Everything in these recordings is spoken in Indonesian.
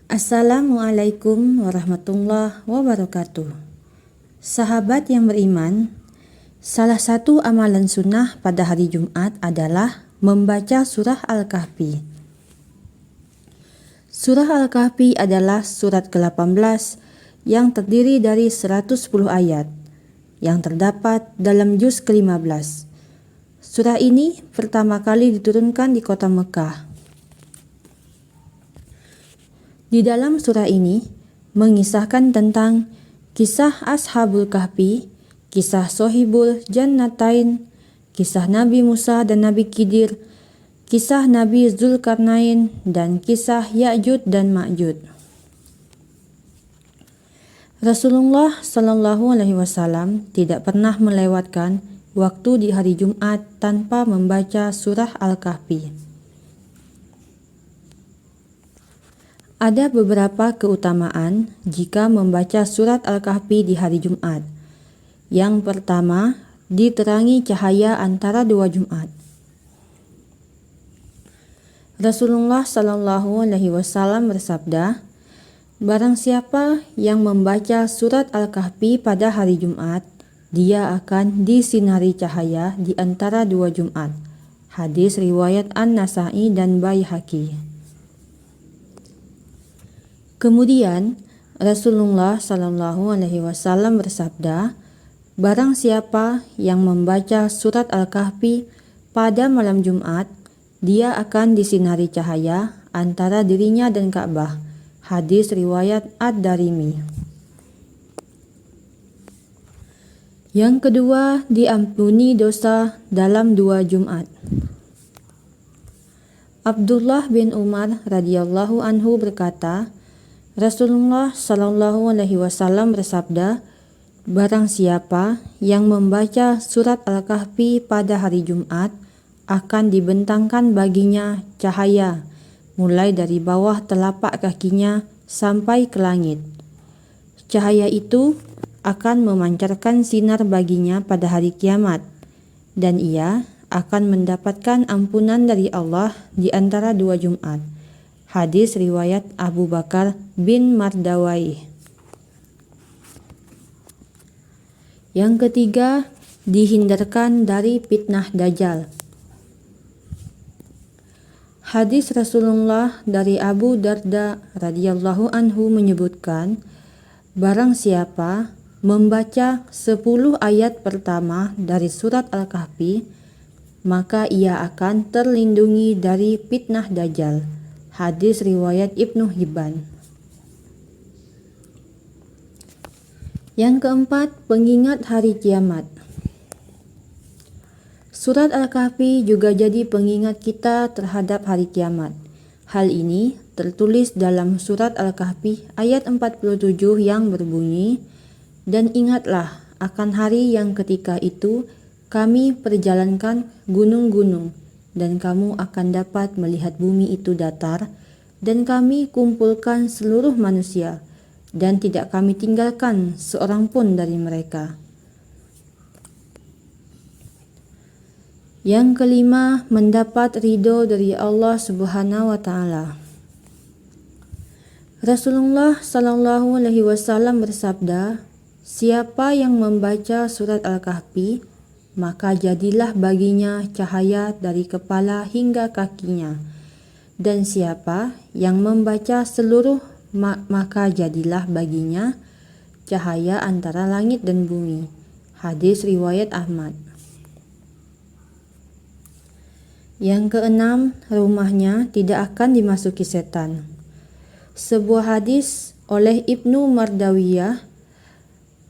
Assalamualaikum warahmatullahi wabarakatuh. Sahabat yang beriman, salah satu amalan sunnah pada hari Jumat adalah membaca surah Al-Kahfi. Surah Al-Kahfi adalah surat ke-18 yang terdiri dari 110 ayat yang terdapat dalam juz ke-15. Surah ini pertama kali diturunkan di kota Mekah. Di dalam surah ini mengisahkan tentang kisah Ashabul Kahfi, kisah Sohibul Jannatain, kisah Nabi Musa dan Nabi Khidir, kisah Nabi Zulkarnain, dan kisah Ya'jud dan Ma'jud. Rasulullah Shallallahu Alaihi Wasallam tidak pernah melewatkan waktu di hari Jumat tanpa membaca surah Al-Kahfi. Ada beberapa keutamaan jika membaca surat Al-Kahfi di hari Jumat. Yang pertama, diterangi cahaya antara dua Jumat. Rasulullah Shallallahu Alaihi Wasallam bersabda, "Barang siapa yang membaca surat Al-Kahfi pada hari Jumat, dia akan disinari cahaya di antara dua Jumat." Hadis riwayat An-Nasa'i dan Baihaqi. Kemudian Rasulullah Shallallahu Alaihi Wasallam bersabda, "Barang siapa yang membaca surat Al-Kahfi pada malam Jumat, dia akan disinari cahaya antara dirinya dan Ka'bah." Hadis riwayat Ad-Darimi. Yang kedua, diampuni dosa dalam dua Jumat. Abdullah bin Umar radhiyallahu anhu berkata, Rasulullah Shallallahu Alaihi Wasallam bersabda, "Barang siapa yang membaca surat Al-Kahfi pada hari Jumat, akan dibentangkan baginya cahaya, mulai dari bawah telapak kakinya sampai ke langit. Cahaya itu akan memancarkan sinar baginya pada hari kiamat, dan ia akan mendapatkan ampunan dari Allah di antara dua Jumat." Hadis riwayat Abu Bakar bin Mardawai. Yang ketiga, dihindarkan dari fitnah Dajjal. Hadis Rasulullah dari Abu Darda radhiyallahu anhu menyebutkan, barang siapa membaca 10 ayat pertama dari surat Al-Kahfi, maka ia akan terlindungi dari fitnah Dajjal. Hadis riwayat Ibnu Hibban. Yang keempat, pengingat hari kiamat. Surat Al-Kahfi juga jadi pengingat kita terhadap hari kiamat. Hal ini tertulis dalam surat Al-Kahfi ayat 47 yang berbunyi, "Dan ingatlah akan hari yang ketika itu kami perjalankan gunung-gunung, dan kamu akan dapat melihat bumi itu datar, dan kami kumpulkan seluruh manusia, dan tidak kami tinggalkan seorang pun dari mereka." Yang kelima, mendapat ridho dari Allah Subhanahu wa Ta'ala. Rasulullah Shallallahu Alaihi Wasallam bersabda, "Siapa yang membaca surat Al-Kahfi, maka jadilah baginya cahaya dari kepala hingga kakinya. Dan siapa yang membaca seluruh, maka jadilah baginya cahaya antara langit dan bumi." Hadis riwayat Ahmad. Yang keenam, rumahnya tidak akan dimasuki setan. Sebuah hadis oleh Ibnu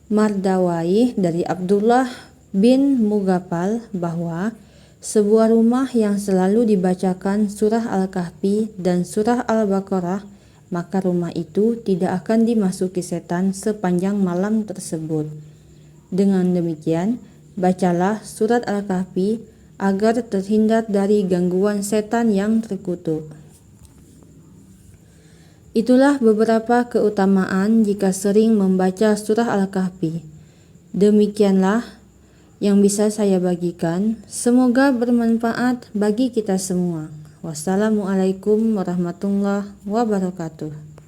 Mardawai dari Abdullah bin Mughaffal bahwa sebuah rumah yang selalu dibacakan surah Al-Kahfi dan surah Al-Baqarah, maka rumah itu tidak akan dimasuki setan sepanjang malam tersebut. Dengan demikian, bacalah surat Al-Kahfi agar terhindar dari gangguan setan yang terkutuk. Itulah beberapa keutamaan jika sering membaca surah Al-Kahfi. Demikianlah yang bisa saya bagikan. Semoga bermanfaat bagi kita semua. Wassalamualaikum warahmatullahi wabarakatuh.